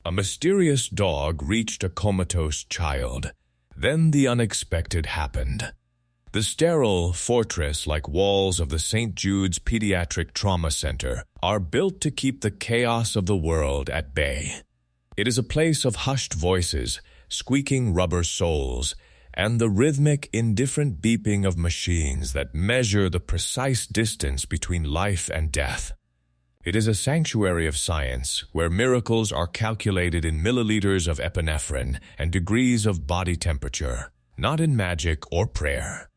A mysterious dog reached a comatose child. Then the unexpected happened. The sterile, fortress-like walls of the St. Jude's Pediatric Trauma Center are built to keep the chaos of the world at bay. It is a place of hushed voices, squeaking rubber soles, and the rhythmic, indifferent beeping of machines that measure the precise distance between life and death. It is a sanctuary of science where miracles are calculated in milliliters of epinephrine and degrees of body temperature, not in magic or prayer.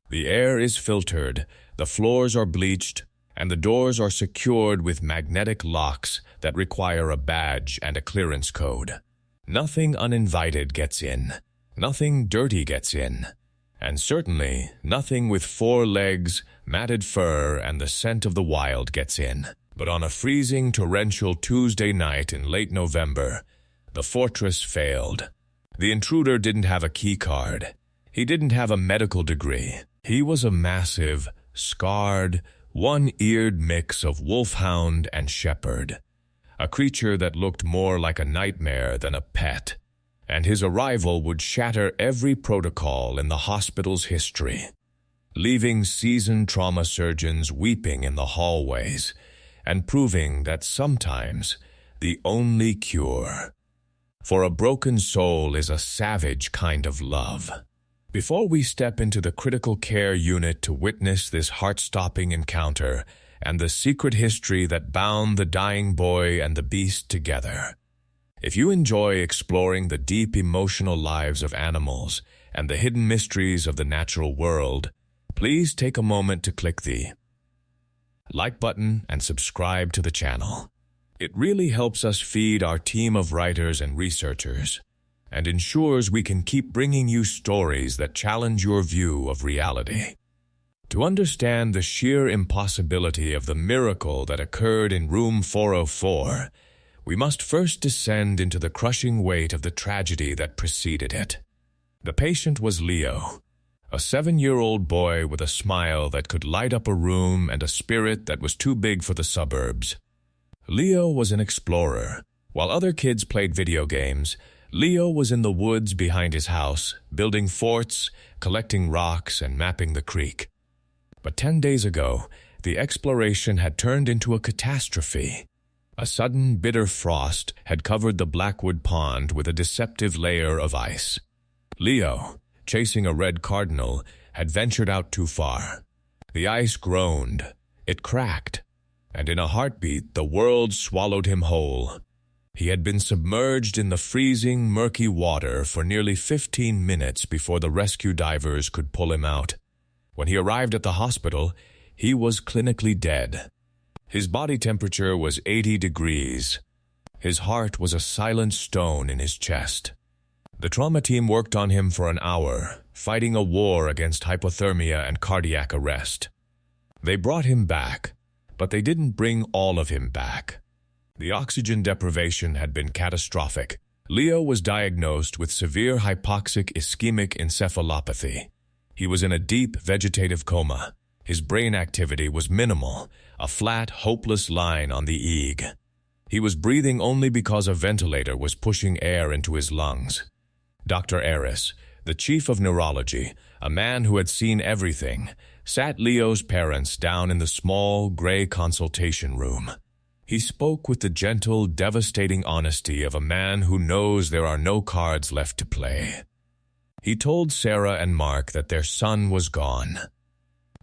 The air is filtered, the floors are bleached, and the doors are secured with magnetic locks that require a badge and a clearance code. Nothing uninvited gets in, nothing dirty gets in, and certainly nothing with 4 legs, matted fur, and the scent of the wild gets in. But on a freezing, torrential Tuesday night in late November, the fortress failed. The intruder didn't have a key card. He didn't have a medical degree. He was a massive, scarred, one-eared mix of wolfhound and shepherd, a creature that looked more like a nightmare than a pet, and his arrival would shatter every protocol in the hospital's history, leaving seasoned trauma surgeons weeping in the hallways, and proving that sometimes the only cure for a broken soul is a savage kind of love. Before we step into the critical care unit to witness this heart-stopping encounter and the secret history that bound the dying boy and the beast together, if you enjoy exploring the deep emotional lives of animals and the hidden mysteries of the natural world, please take a moment to click the like button and subscribe to the channel. It really helps us feed our team of writers and researchers, and ensures we can keep bringing you stories that challenge your view of reality. To understand the sheer impossibility of the miracle that occurred in room 404, we must first descend into the crushing weight of the tragedy that preceded it. The patient was Leo, a 7-year-old boy with a smile that could light up a room and a spirit that was too big for the suburbs. Leo was an explorer. While other kids played video games, Leo was in the woods behind his house, building forts, collecting rocks, and mapping the creek. But 10 days ago, the exploration had turned into a catastrophe. A sudden, bitter frost had covered the Blackwood Pond with a deceptive layer of ice. Leo, chasing a red cardinal, had ventured out too far. The ice groaned, it cracked, and in a heartbeat the world swallowed him whole. He had been submerged in the freezing, murky water for nearly 15 minutes before the rescue divers could pull him out. When he arrived at the hospital, he was clinically dead. His body temperature was 80 degrees. His heart was a silent stone in his chest. The trauma team worked on him for an hour, fighting a war against hypothermia and cardiac arrest. They brought him back, but they didn't bring all of him back. The oxygen deprivation had been catastrophic. Leo was diagnosed with severe hypoxic ischemic encephalopathy. He was in a deep vegetative coma. His brain activity was minimal, a flat, hopeless line on the EEG. He was breathing only because a ventilator was pushing air into his lungs. Dr. Aris, the chief of neurology, a man who had seen everything, sat Leo's parents down in the small, gray consultation room. He spoke with the gentle, devastating honesty of a man who knows there are no cards left to play. He told Sarah and Mark that their son was gone.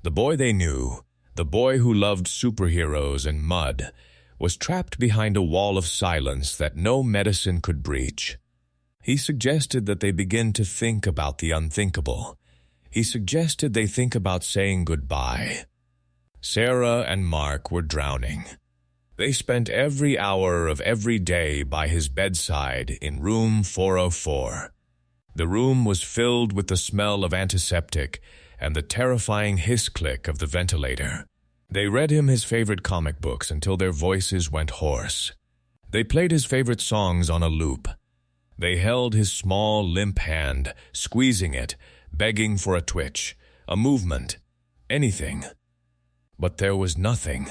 The boy they knew, the boy who loved superheroes and mud, was trapped behind a wall of silence that no medicine could breach. He suggested that they begin to think about the unthinkable. He suggested they think about saying goodbye. Sarah and Mark were drowning. They spent every hour of every day by his bedside in room 404. The room was filled with the smell of antiseptic and the terrifying hiss-click of the ventilator. They read him his favorite comic books until their voices went hoarse. They played his favorite songs on a loop. They held his small, limp hand, squeezing it, begging for a twitch, a movement, anything. But there was nothing.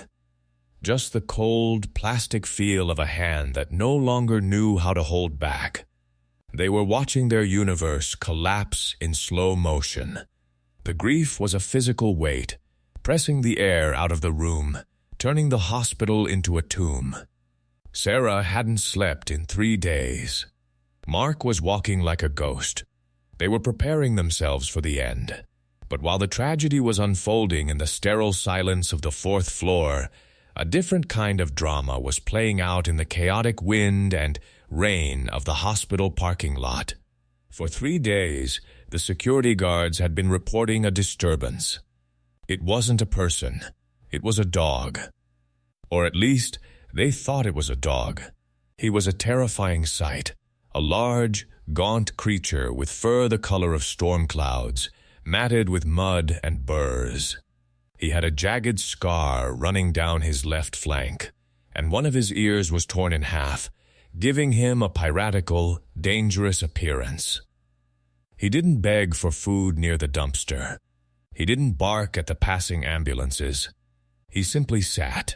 just the cold, plastic feel of a hand that no longer knew how to hold back. They were watching their universe collapse in slow motion. The grief was a physical weight, pressing the air out of the room, turning the hospital into a tomb. Sarah hadn't slept in 3 days. Mark was walking like a ghost. They were preparing themselves for the end. But while the tragedy was unfolding in the sterile silence of the 4th floor, a different kind of drama was playing out in the chaotic wind and rain of the hospital parking lot. For 3 days, the security guards had been reporting a disturbance. It wasn't a person. It was a dog. Or at least, they thought it was a dog. He was a terrifying sight, a large, gaunt creature with fur the color of storm clouds, matted with mud and burrs. He had a jagged scar running down his left flank, and one of his ears was torn in half, giving him a piratical, dangerous appearance. He didn't beg for food near the dumpster. He didn't bark at the passing ambulances. He simply sat.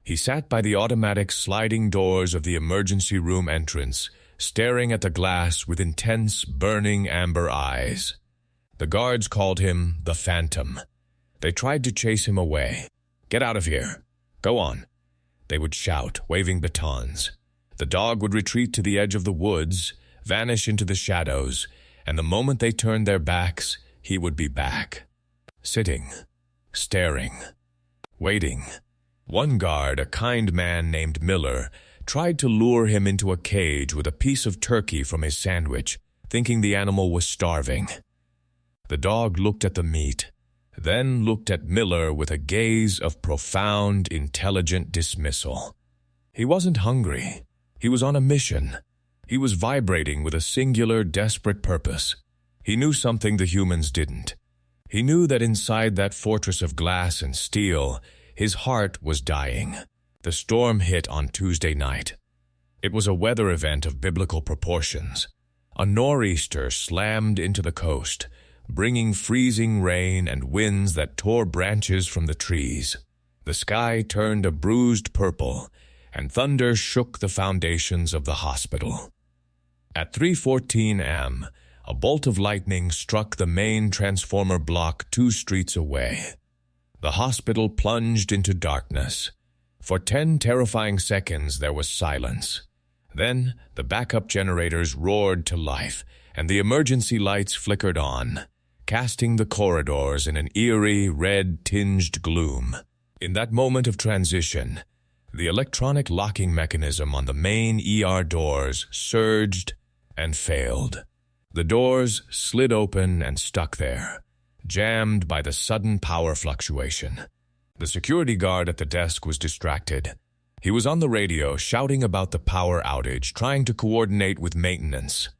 He sat by the automatic sliding doors of the emergency room entrance, staring at the glass with intense, burning amber eyes. The guards called him the Phantom. They tried to chase him away. "Get out of here. Go on," they would shout, waving batons. The dog would retreat to the edge of the woods, vanish into the shadows, and the moment they turned their backs, he would be back. Sitting, staring, waiting. One guard, a kind man named Miller, tried to lure him into a cage with a piece of turkey from his sandwich, thinking the animal was starving. The dog looked at the meat, then looked at Miller with a gaze of profound, intelligent dismissal. He wasn't hungry. He was on a mission. He was vibrating with a singular, desperate purpose. He knew something the humans didn't. He knew that inside that fortress of glass and steel, his heart was dying. The storm hit on Tuesday night. It was a weather event of biblical proportions. A nor'easter slammed into the coast, bringing freezing rain and winds that tore branches from the trees. The sky turned a bruised purple, and thunder shook the foundations of the hospital. At 3:14 am, a bolt of lightning struck the main transformer block 2 streets away. The hospital plunged into darkness. For 10 terrifying seconds there was silence. Then the backup generators roared to life, and the emergency lights flickered on, casting the corridors in an eerie, red-tinged gloom. In that moment of transition, the electronic locking mechanism on the main ER doors surged and failed. The doors slid open and stuck there, jammed by the sudden power fluctuation. The security guard at the desk was distracted. He was on the radio shouting about the power outage, trying to coordinate with maintenance.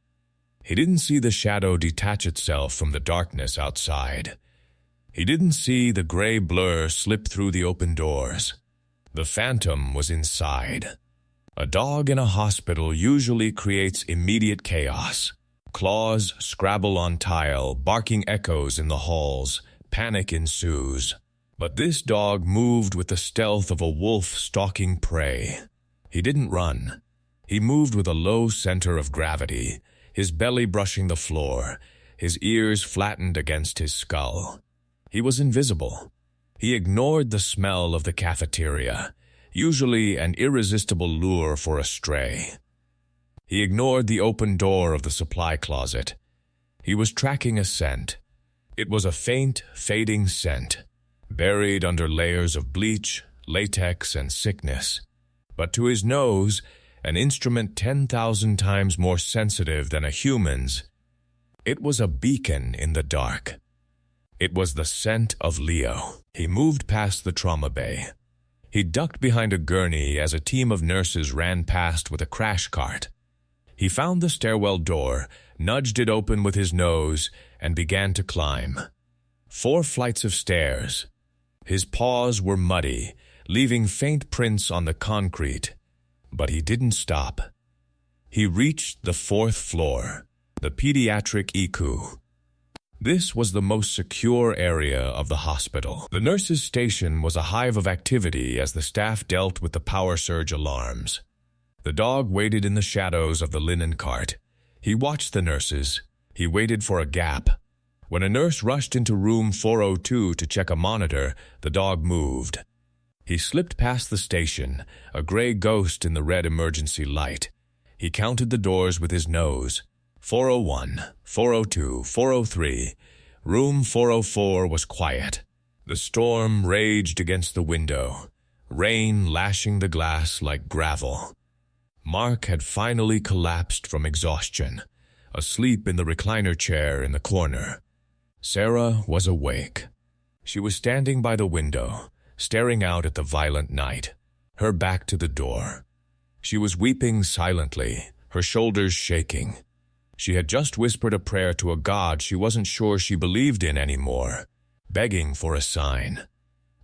He didn't see the shadow detach itself from the darkness outside. He didn't see the gray blur slip through the open doors. The Phantom was inside. A dog in a hospital usually creates immediate chaos. Claws scrabble on tile, barking echoes in the halls. Panic ensues. But this dog moved with the stealth of a wolf stalking prey. He didn't run. He moved with a low center of gravity, his belly brushing the floor, his ears flattened against his skull. He was invisible. He ignored the smell of the cafeteria, usually an irresistible lure for a stray. He ignored the open door of the supply closet. He was tracking a scent. It was a faint, fading scent, buried under layers of bleach, latex, and sickness. But to his nose, an instrument 10,000 times more sensitive than a human's, it was a beacon in the dark. It was the scent of Leo. He moved past the trauma bay. He ducked behind a gurney as a team of nurses ran past with a crash cart. He found the stairwell door, nudged it open with his nose, and began to climb. 4 flights of stairs. His paws were muddy, leaving faint prints on the concrete. But he didn't stop. He reached the 4th floor, the pediatric ICU. This was the most secure area of the hospital. The nurses' station was a hive of activity as the staff dealt with the power surge alarms. The dog waited in the shadows of the linen cart. He watched the nurses. He waited for a gap. When a nurse rushed into room 402 to check a monitor, the dog moved. He slipped past the station, a gray ghost in the red emergency light. He counted the doors with his nose. 401, 402, 403. Room 404 was quiet. The storm raged against the window, rain lashing the glass like gravel. Mark had finally collapsed from exhaustion, asleep in the recliner chair in the corner. Sarah was awake. She was standing by the window, staring out at the violent night, her back to the door. She was weeping silently, her shoulders shaking. She had just whispered a prayer to a God she wasn't sure she believed in anymore, begging for a sign.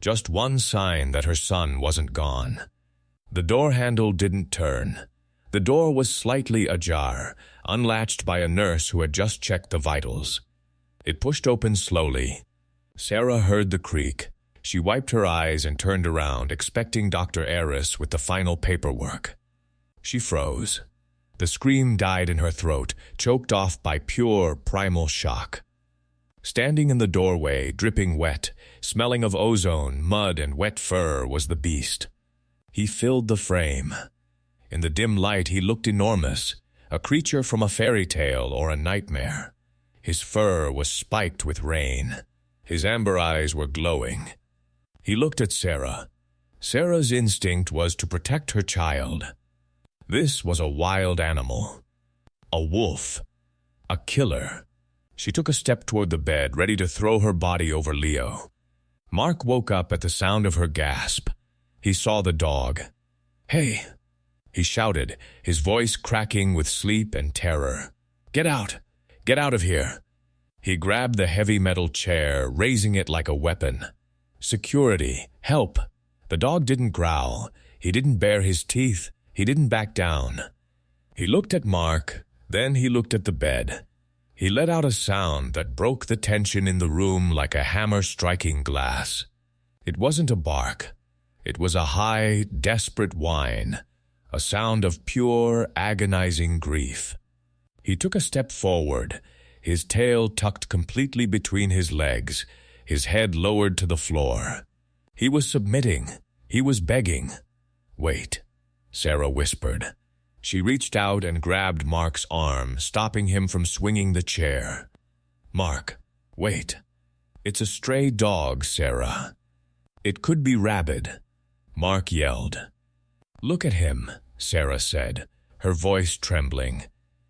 Just one sign that her son wasn't gone. The door handle didn't turn. The door was slightly ajar, unlatched by a nurse who had just checked the vitals. It pushed open slowly. Sarah heard the creak. She wiped her eyes and turned around, expecting Dr. Aris with the final paperwork. She froze. The scream died in her throat, choked off by pure, primal shock. Standing in the doorway, dripping wet, smelling of ozone, mud, and wet fur, was the beast. He filled the frame. In the dim light, he looked enormous, a creature from a fairy tale or a nightmare. His fur was spiked with rain. His amber eyes were glowing. He looked at Sarah. Sarah's instinct was to protect her child. This was a wild animal. A wolf. A killer. She took a step toward the bed, ready to throw her body over Leo. Mark woke up at the sound of her gasp. He saw the dog. "Hey!" he shouted, his voice cracking with sleep and terror. "Get out! Get out of here!" He grabbed the heavy metal chair, raising it like a weapon. "Security! Help!" The dog didn't growl. He didn't bare his teeth. He didn't back down. He looked at Mark, then he looked at the bed. He let out a sound that broke the tension in the room like a hammer striking glass. It wasn't a bark. It was a high, desperate whine, a sound of pure, agonizing grief. He took a step forward, his tail tucked completely between his legs, his head lowered to the floor. He was submitting. He was begging. "Wait," Sarah whispered. She reached out and grabbed Mark's arm, stopping him from swinging the chair. "Mark, wait. It's a stray dog, Sarah. It could be rabid," Mark yelled. "Look at him," Sarah said, her voice trembling.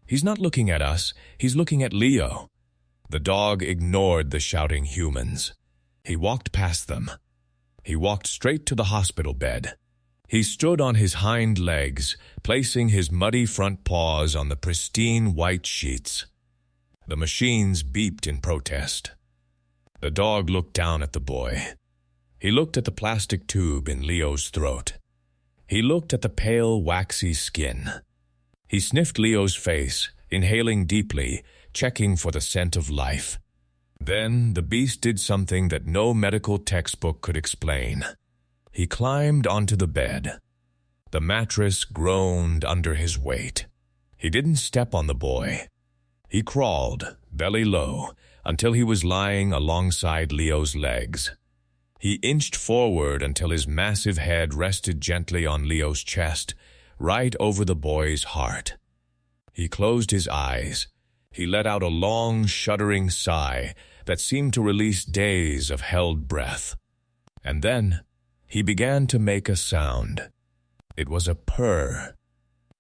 "He's not looking at us. He's looking at Leo." The dog ignored the shouting humans. He walked past them. He walked straight to the hospital bed. He stood on his hind legs, placing his muddy front paws on the pristine white sheets. The machines beeped in protest. The dog looked down at the boy. He looked at the plastic tube in Leo's throat. He looked at the pale, waxy skin. He sniffed Leo's face, inhaling deeply, checking for the scent of life. Then the beast did something that no medical textbook could explain. He climbed onto the bed. The mattress groaned under his weight. He didn't step on the boy. He crawled, belly low, until he was lying alongside Leo's legs. He inched forward until his massive head rested gently on Leo's chest, right over the boy's heart. He closed his eyes. He let out a long, shuddering sigh that seemed to release days of held breath. And then he began to make a sound. It was a purr,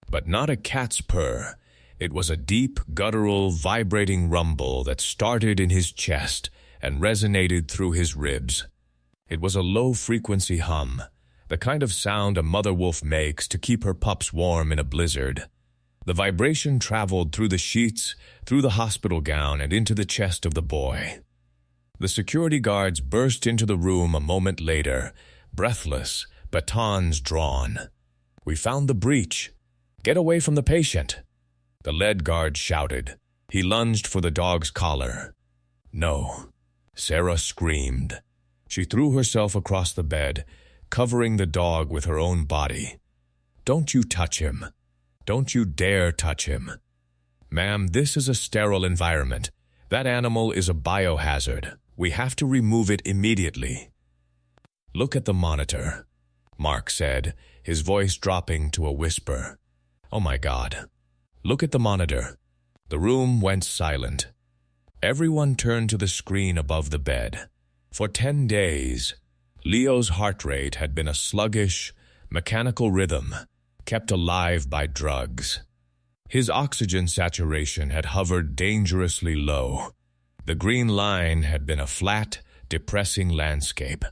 but not a cat's purr. It was a deep, guttural, vibrating rumble that started in his chest and resonated through his ribs. It was a low-frequency hum, the kind of sound a mother wolf makes to keep her pups warm in a blizzard. The vibration traveled through the sheets, through the hospital gown, and into the chest of the boy. The security guards burst into the room a moment later, breathless, batons drawn. "We found the breach. Get away from the patient." The lead guard shouted. He lunged for the dog's collar. No. Sarah screamed. She threw herself across the bed, covering the dog with her own body. Don't you touch him. Don't you dare touch him. Ma'am, this is a sterile environment. That animal is a biohazard. We have to remove it immediately. Look at the monitor, Mark said, his voice dropping to a whisper. Oh my God. Look at the monitor. The room went silent. Everyone turned to the screen above the bed. For 10 days, Leo's heart rate had been a sluggish, mechanical rhythm, kept alive by drugs. His oxygen saturation had hovered dangerously low. The green line had been a flat, depressing landscape.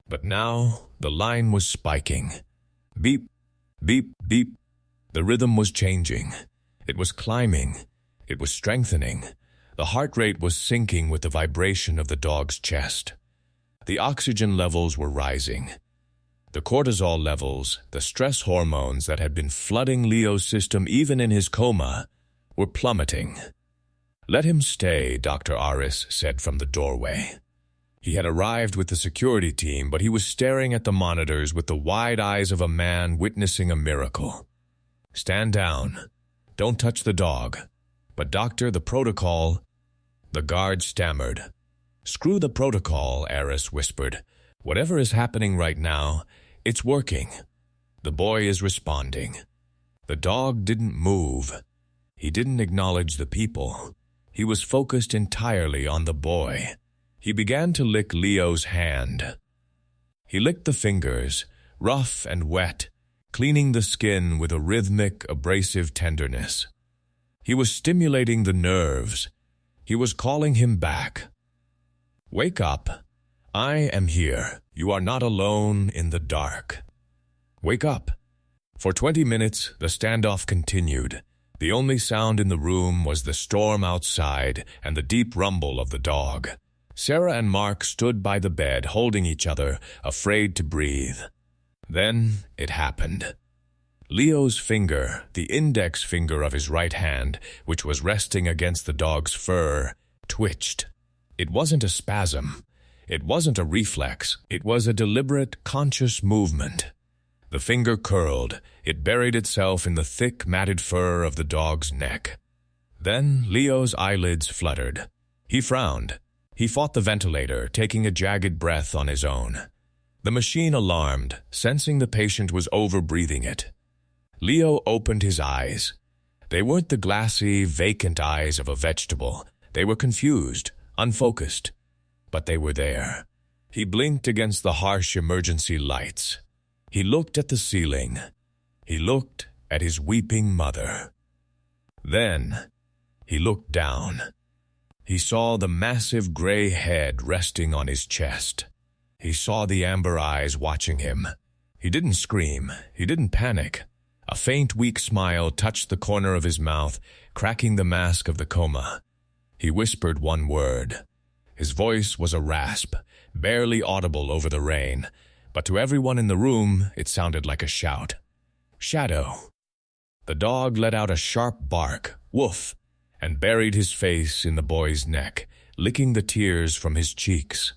But now the line was spiking. Beep, beep, beep. The rhythm was changing. It was climbing. It was strengthening. The heart rate was syncing with the vibration of the dog's chest. The oxygen levels were rising. The cortisol levels, the stress hormones that had been flooding Leo's system even in his coma, were plummeting. Let him stay, Dr. Aris said from the doorway. He had arrived with the security team, but he was staring at the monitors with the wide eyes of a man witnessing a miracle. Stand down. Don't touch the dog. But doctor, the protocol... The guard stammered. Screw the protocol, Aris whispered. Whatever is happening right now, it's working. The boy is responding. The dog didn't move. He didn't acknowledge the people. He was focused entirely on the boy. He began to lick Leo's hand. He licked the fingers, rough and wet, cleaning the skin with a rhythmic, abrasive tenderness. He was stimulating the nerves. He was calling him back. Wake up. I am here. You are not alone in the dark. Wake up. For 20 minutes, the standoff continued. The only sound in the room was the storm outside and the deep rumble of the dog. Sarah and Mark stood by the bed, holding each other, afraid to breathe. Then it happened. Leo's finger, the index finger of his right hand, which was resting against the dog's fur, twitched. It wasn't a spasm. It wasn't a reflex. It was a deliberate, conscious movement. The finger curled. It buried itself in the thick, matted fur of the dog's neck. Then Leo's eyelids fluttered. He frowned. He fought the ventilator, taking a jagged breath on his own. The machine alarmed, sensing the patient was over-breathing it. Leo opened his eyes. They weren't the glassy, vacant eyes of a vegetable. They were confused, unfocused. But they were there. He blinked against the harsh emergency lights. He looked at the ceiling. He looked at his weeping mother. Then he looked down. He saw the massive gray head resting on his chest. He saw the amber eyes watching him. He didn't scream. He didn't panic. A faint, weak smile touched the corner of his mouth, cracking the mask of the coma. He whispered one word. His voice was a rasp, barely audible over the rain, but to everyone in the room it sounded like a shout. Shadow. The dog let out a sharp bark, woof, and buried his face in the boy's neck, licking the tears from his cheeks.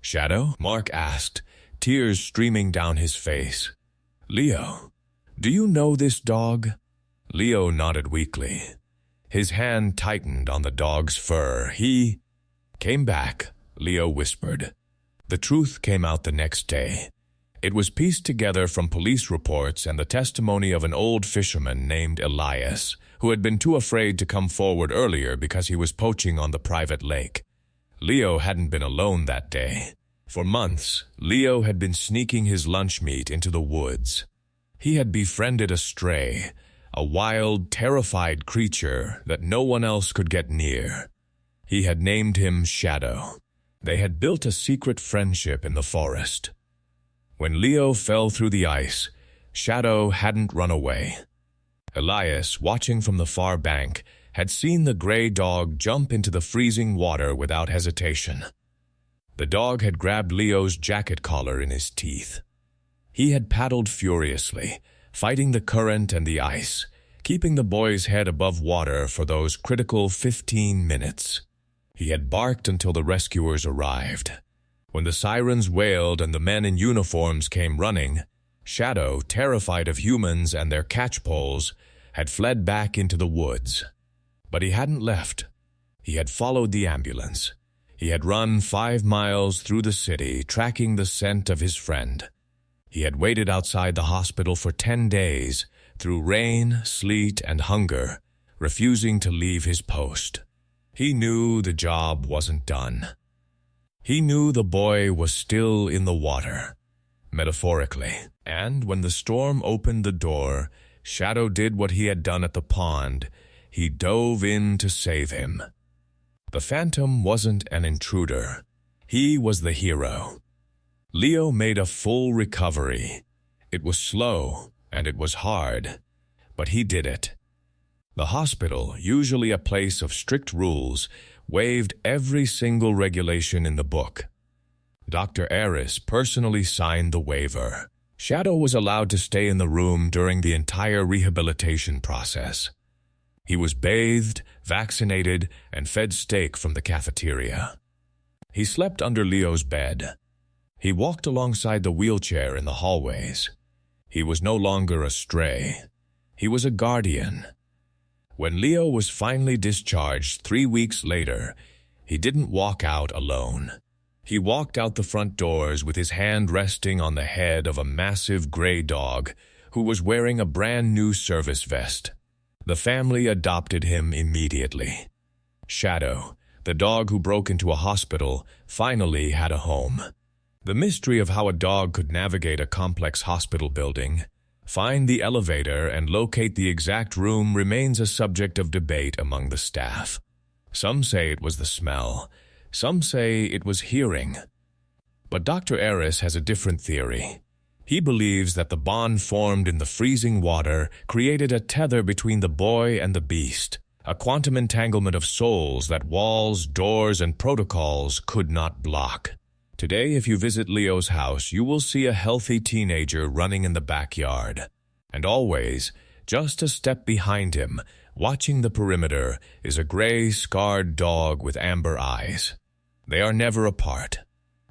Shadow? Mark asked, tears streaming down his face. Leo, do you know this dog? Leo nodded weakly. His hand tightened on the dog's fur. He came back, Leo whispered. The truth came out the next day. It was pieced together from police reports and the testimony of an old fisherman named Elias, who had been too afraid to come forward earlier because he was poaching on the private lake. Leo hadn't been alone that day. For months, Leo had been sneaking his lunch meat into the woods. He had befriended a stray, a wild, terrified creature that no one else could get near. He had named him Shadow. They had built a secret friendship in the forest. When Leo fell through the ice, Shadow hadn't run away. Elias, watching from the far bank, had seen the gray dog jump into the freezing water without hesitation. The dog had grabbed Leo's jacket collar in his teeth. He had paddled furiously, fighting the current and the ice, keeping the boy's head above water for those critical 15 minutes. He had barked until the rescuers arrived. When the sirens wailed and the men in uniforms came running, Shadow, terrified of humans and their catchpoles, had fled back into the woods. But he hadn't left. He had followed the ambulance. He had run 5 miles through the city, tracking the scent of his friend. He had waited outside the hospital for 10 days, through rain, sleet, and hunger, refusing to leave his post. He knew the job wasn't done. He knew the boy was still in the water, metaphorically. And when the storm opened the door, Shadow did what he had done at the pond. He dove in to save him. The Phantom wasn't an intruder. He was the hero. Leo made a full recovery. It was slow, and it was hard, but he did it. The hospital, usually a place of strict rules, waived every single regulation in the book. Dr. Eris personally signed the waiver. Shadow was allowed to stay in the room during the entire rehabilitation process. He was bathed, vaccinated, and fed steak from the cafeteria. He slept under Leo's bed. He walked alongside the wheelchair in the hallways. He was no longer a stray. He was a guardian. When Leo was finally discharged 3 weeks later, he didn't walk out alone. He walked out the front doors with his hand resting on the head of a massive gray dog who was wearing a brand new service vest. The family adopted him immediately. Shadow, the dog who broke into a hospital, finally had a home. The mystery of how a dog could navigate a complex hospital building, find the elevator, and locate the exact room remains a subject of debate among the staff. Some say it was the smell. Some say it was hearing. But Dr. Eris has a different theory. He believes that the bond formed in the freezing water created a tether between the boy and the beast, a quantum entanglement of souls that walls, doors, and protocols could not block. Today, if you visit Leo's house, you will see a healthy teenager running in the backyard. And always, just a step behind him, watching the perimeter, is a gray, scarred dog with amber eyes. They are never apart.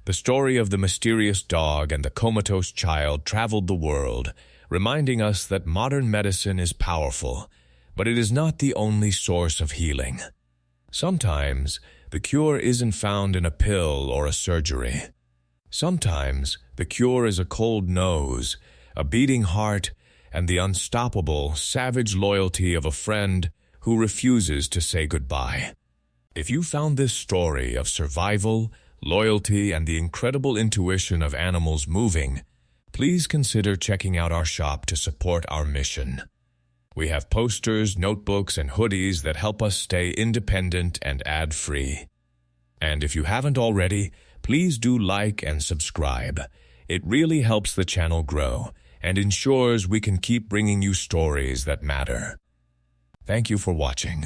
The story of the mysterious dog and the comatose child traveled the world, reminding us that modern medicine is powerful, but it is not the only source of healing. Sometimes, the cure isn't found in a pill or a surgery. Sometimes, the cure is a cold nose, a beating heart, and the unstoppable, savage loyalty of a friend who refuses to say goodbye. If you found this story of survival, loyalty, and the incredible intuition of animals moving, please consider checking out our shop to support our mission. We have posters, notebooks, and hoodies that help us stay independent and ad-free. And if you haven't already, please do like and subscribe. It really helps the channel grow and ensures we can keep bringing you stories that matter. Thank you for watching.